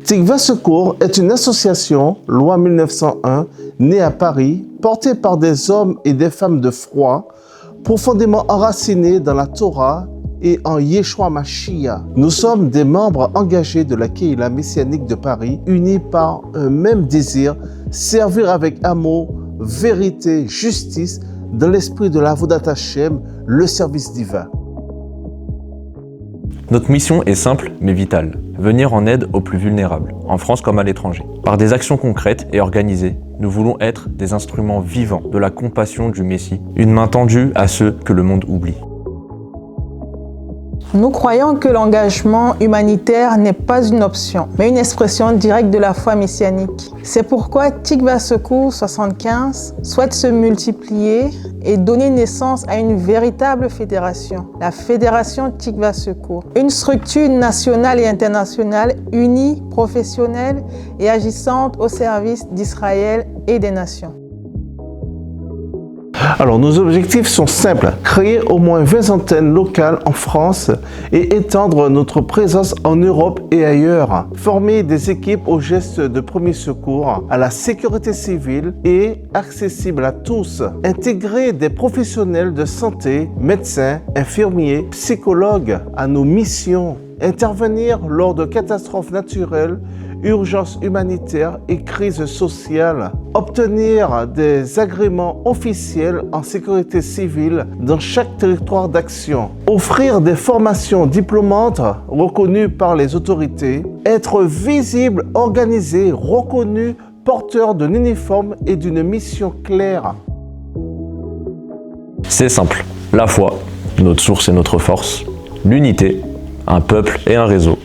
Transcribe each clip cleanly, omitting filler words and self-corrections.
Tikva Secours est une association, loi 1901, née à Paris, portée par des hommes et des femmes de foi, profondément enracinés dans la Torah et en Yeshua Mashiach. Nous sommes des membres engagés de la Kehila messianique de Paris, unis par un même désir, servir avec amour, vérité, justice, dans l'esprit de l'Avodat Hashem, le service divin. Notre mission est simple mais vitale, venir en aide aux plus vulnérables, en France comme à l'étranger. Par des actions concrètes et organisées, nous voulons être des instruments vivants de la compassion du Messie, une main tendue à ceux que le monde oublie. Nous croyons que l'engagement humanitaire n'est pas une option, mais une expression directe de la foi messianique. C'est pourquoi Tikva Secours 75 souhaite se multiplier et donner naissance à une véritable fédération, la Fédération Tikva Secours. Une structure nationale et internationale unie, professionnelle et agissante au service d'Israël et des nations. Alors, nos objectifs sont simples. Créer au moins 20 antennes locales en France et étendre notre présence en Europe et ailleurs. Former des équipes aux gestes de premier secours, à la sécurité civile et accessible à tous. Intégrer des professionnels de santé, médecins, infirmiers, psychologues à nos missions. Intervenir lors de catastrophes naturelles, urgences humanitaires et crises sociales. Obtenir des agréments officiels en sécurité civile dans chaque territoire d'action. Offrir des formations diplômantes reconnues par les autorités. Être visible, organisé, reconnu, porteur d'un uniforme et d'une mission claire. C'est simple, la foi, notre source et notre force, l'unité, un peuple et un réseau,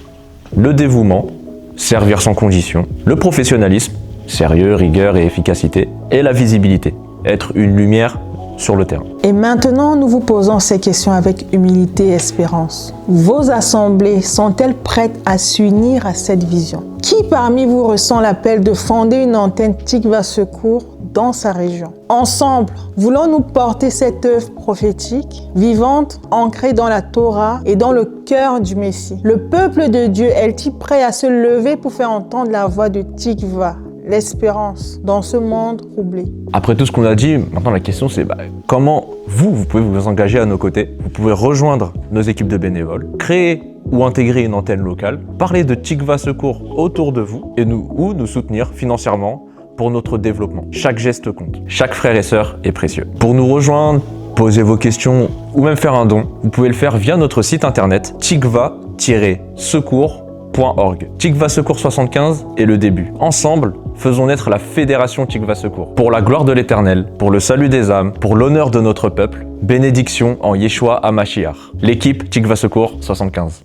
le dévouement, servir sans condition, le professionnalisme, sérieux, rigueur et efficacité, et la visibilité, être une lumière sur le terrain. Et maintenant, nous vous posons ces questions avec humilité et espérance. Vos assemblées sont-elles prêtes à s'unir à cette vision? Qui parmi vous ressent l'appel de fonder une antenne Tikva Secours dans sa région? Ensemble, voulons-nous porter cette œuvre prophétique, vivante, ancrée dans la Torah et dans le cœur du Messie? Le peuple de Dieu est-il prêt à se lever pour faire entendre la voix de Tikva, l'espérance, dans ce monde troublé? Après tout ce qu'on a dit, maintenant la question c'est comment vous pouvez vous engager à nos côtés. Vous pouvez rejoindre nos équipes de bénévoles, créer ou intégrer une antenne locale, parler de Tikva Secours autour de vous et nous soutenir financièrement pour notre développement. Chaque geste compte. Chaque frère et sœur est précieux. Pour nous rejoindre, poser vos questions ou même faire un don, vous pouvez le faire via notre site internet tikva-secours.org. Tikva Secours 75 est le début. Ensemble, faisons naître la Fédération Tikva Secours. Pour la gloire de l'Éternel, pour le salut des âmes, pour l'honneur de notre peuple, bénédiction en Yeshua HaMashiach. L'équipe Tikva Secours 75.